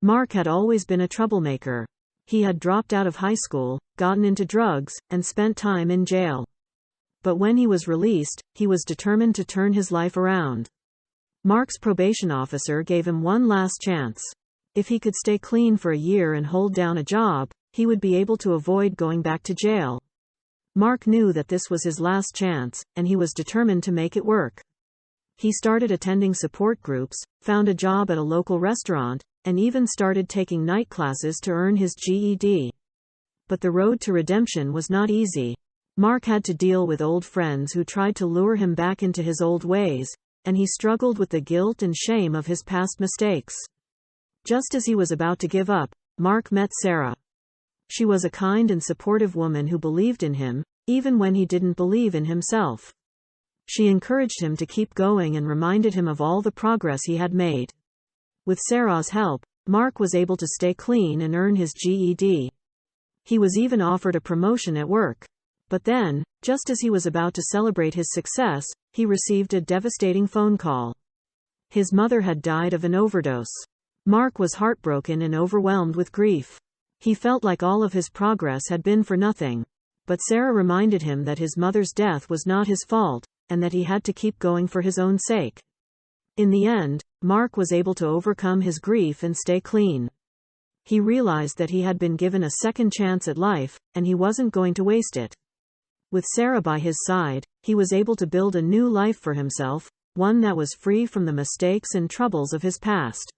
Mark had always been a troublemaker. He had dropped out of high school, gotten into drugs, and spent time in jail. But when he was released, he was determined to turn his life around. Mark's probation officer gave him one last chance. If he could stay clean for a year and hold down a job, he would be able to avoid going back to jail. Mark knew that this was his last chance, and he was determined to make it work. He started attending support groups, found a job at a local restaurant, and even started taking night classes to earn his GED. But the road to redemption was not easy. Mark had to deal with old friends who tried to lure him back into his old ways, and he struggled with the guilt and shame of his past mistakes. Just as he was about to give up, Mark met Sarah. She was a kind and supportive woman who believed in him, even when he didn't believe in himself. She encouraged him to keep going and reminded him of all the progress he had made. With Sarah's help, Mark was able to stay clean and earn his GED. He was even offered a promotion at work. But then, just as he was about to celebrate his success, he received a devastating phone call. His mother had died of an overdose. Mark was heartbroken and overwhelmed with grief. He felt like all of his progress had been for nothing. But Sarah reminded him that his mother's death was not his fault, and that he had to keep going for his own sake. In the end, Mark was able to overcome his grief and stay clean. He realized that he had been given a second chance at life, and he wasn't going to waste it. With Sarah by his side, he was able to build a new life for himself, one that was free from the mistakes and troubles of his past.